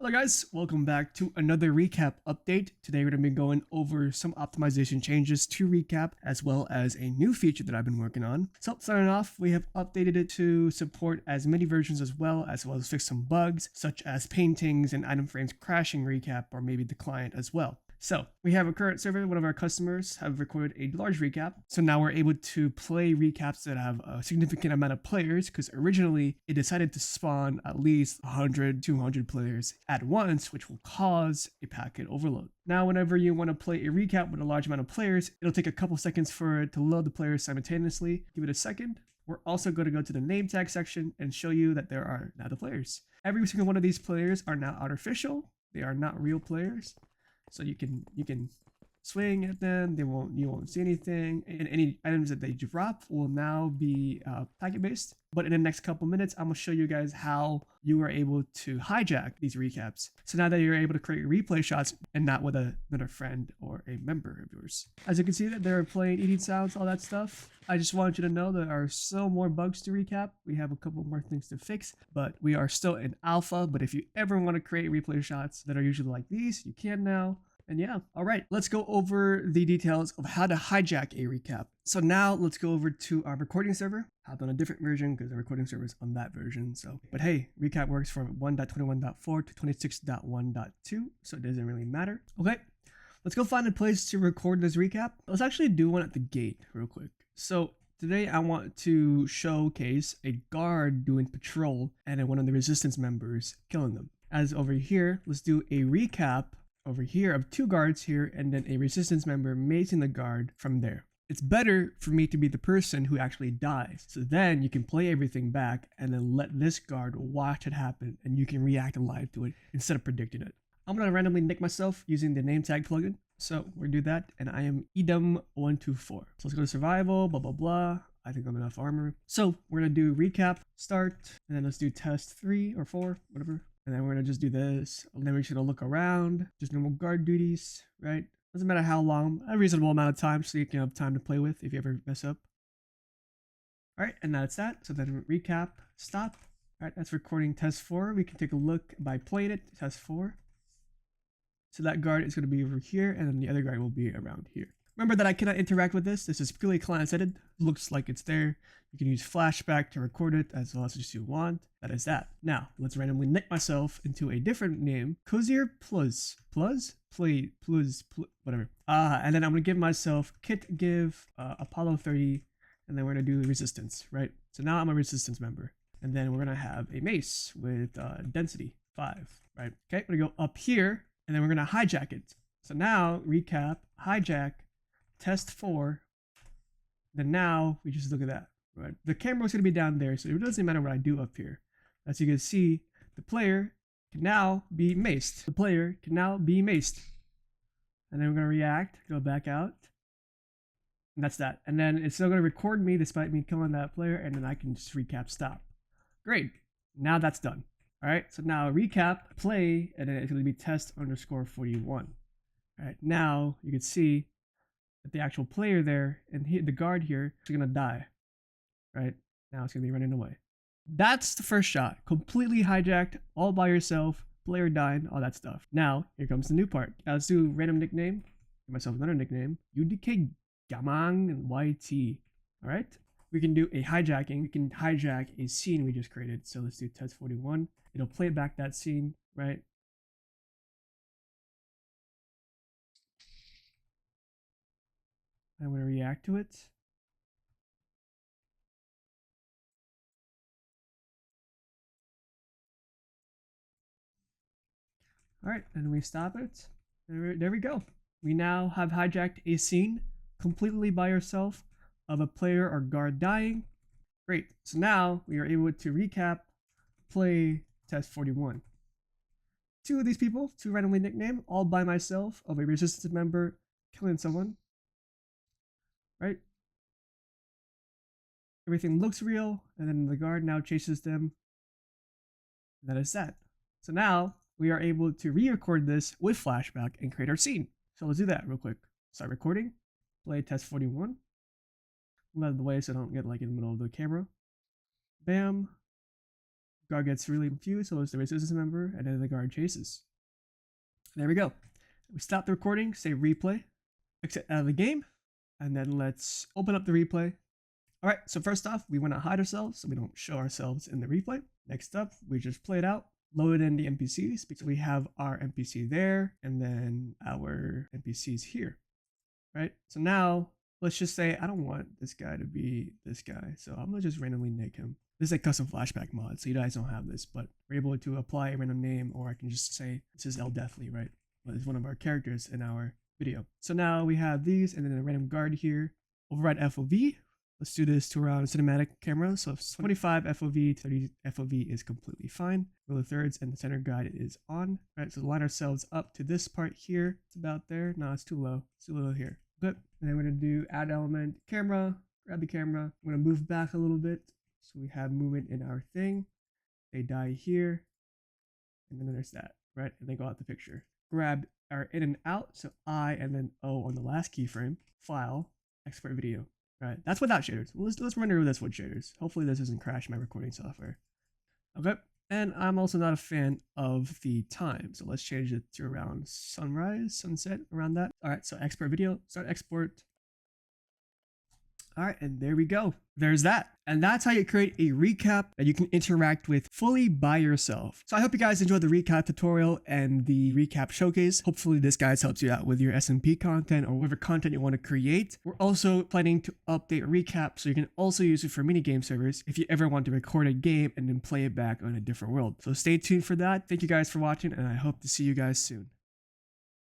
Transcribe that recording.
Hello guys, welcome back to another recap update. Today we're going to be going over some optimization changes to recap as well as a new feature that I've been working on. So starting off, we have updated it to support as many versions as well as fix some bugs such as paintings and item frames crashing recap or maybe the client as well. So we have a current server, one of our customers have recorded a large recap. So now we're able to play recaps that have a significant amount of players because originally it decided to spawn at least 100, 200 players at once, which will cause a packet overload. Now, whenever you want to play a recap with a large amount of players, it'll take a couple seconds for it to load the players simultaneously. Give it a second. We're also going to go to the name tag section and show you that there are now the players. Every single one of these players are now artificial. They are not real players. So you can swing at them, you won't see anything, and any items that they drop will now be packet based. But in the next couple minutes, I'm gonna show you guys how you are able to hijack these recaps. So now that you're able to create replay shots and not with another friend or a member of yours. As you can see that they're playing eating sounds, all that stuff. I just wanted you to know there are still more bugs to recap. We have a couple more things to fix, but we are still in alpha. But if you ever want to create replay shots that are usually like these, you can now. And yeah, all right, let's go over the details of how to hijack a recap. So now let's go over to our recording server. I've done a different version because the recording server is on that version. But hey, recap works from 1.21.4 to 26.1.2, so it doesn't really matter. Okay, let's go find a place to record this recap. Let's actually do one at the gate real quick. So today I want to showcase a guard doing patrol and then one of the resistance members killing them. As over here, let's do a recap over here of two guards here and then a resistance member macing the guard from there. It's better for me to be the person who actually dies. So then you can play everything back and then let this guard watch it happen and you can react live to it instead of predicting it. I'm going to randomly nick myself using the name tag plugin. So we'll do that and I am v0.1.5. So let's go to survival, blah, blah, blah. I think I'm enough armor. So we're going to do recap, start, and then let's do test 3 or 4, whatever. And then we're going to just do this. And then we're just going to look around, just normal guard duties, right? Doesn't matter how long, a reasonable amount of time so you can have time to play with if you ever mess up. All right, and that's that. So then recap, stop. All right, that's recording test 4. We can take a look by playing it, test 4. So that guard is going to be over here, and then the other guard will be around here. Remember that I cannot interact with this. This is purely client-sided. Looks like it's there. You can use flashback to record it as well as you want. That is that. Now, let's randomly nick myself into a different name. Cozier plus, whatever. And then I'm going to give myself kit give Apollo 30, and then we're going to do resistance, right? So now I'm a resistance member. And then we're going to have a mace with density 5, right? Okay, we're going to go up here, and then we're going to hijack it. So now, recap, hijack, test 4. Then now we just look at that, right? The camera is going to be down there, so it doesn't matter what I do up here. As you can see, the player can now be maced. The player can now be maced. And then we're going to react, go back out. And that's that. And then it's still going to record me despite me killing that player, and then I can just recap stop. Great. Now that's done. All right, so now recap, play, and then it's going to be test_41. All right, now you can see that the actual player there and the guard here is going to die. Right? Now it's going to be running away. That's the first shot. Completely hijacked, all by yourself, player dying, all that stuff. Now, here comes the new part. Let's do random nickname. Give myself another nickname. UDK Gamang and YT. Alright? We can do a hijacking. We can hijack a scene we just created. So let's do test 41. It'll play back that scene, right? I'm going to react to it. All right, and we stop it. There we go. We now have hijacked a scene completely by yourself of a player or guard dying. Great. So now we are able to recap, play test 41. Two of these people, two randomly nicknamed, all by myself, of a resistance member killing someone. Right? Everything looks real, and then the guard now chases them. And that is that. So now we are able to re-record this with flashback and create our scene. So let's do that real quick. Start recording, play test 41. Move out of the way so I don't get like in the middle of the camera. Bam, Guard gets really confused, so it's the resistance member, and then the guard chases. There we go. We stop the recording, say replay, exit out of the game, and then let's open up the replay. All right, so first off, we want to hide ourselves so we don't show ourselves in the replay. Next up, we just play it out, load in the NPCs because we have our NPC there and then our NPCs here, right? So now let's just say I don't want this guy to be this guy, so I'm gonna just randomly nick him. This is a custom flashback mod, so you guys don't have this, but we're able to apply a random name, or I can just say this is El Deathly, right? Well, it's one of our characters in our video. So now we have these and then a random guard here. Override FOV. Let's do this to around cinematic camera. So 25 FOV, 30 FOV is completely fine. Rule of thirds and the center guide is on. All right, so line ourselves up to this part here. It's about there. No, it's too low. It's too low here. Good. And then we're gonna do add element camera. Grab the camera. I'm gonna move back a little bit. So we have movement in our thing. They die here. And then there's that, right? And they go out the picture. Grab our in and out. So I and then O on the last keyframe. File, export video. Right, that's without shaders. Let's render this with shaders. Hopefully this doesn't crash my recording software. Okay, and I'm also not a fan of the time, so let's change it to around sunrise, sunset, around that. All right, so export video, start export. All right, and there we go. There's that. And that's how you create a recap that you can interact with fully by yourself. So I hope you guys enjoyed the recap tutorial and the recap showcase. Hopefully this guys helps you out with your SMP content or whatever content you want to create. We're also planning to update recap so you can also use it for minigame servers if you ever want to record a game and then play it back on a different world. So stay tuned for that. Thank you guys for watching, and I hope to see you guys soon.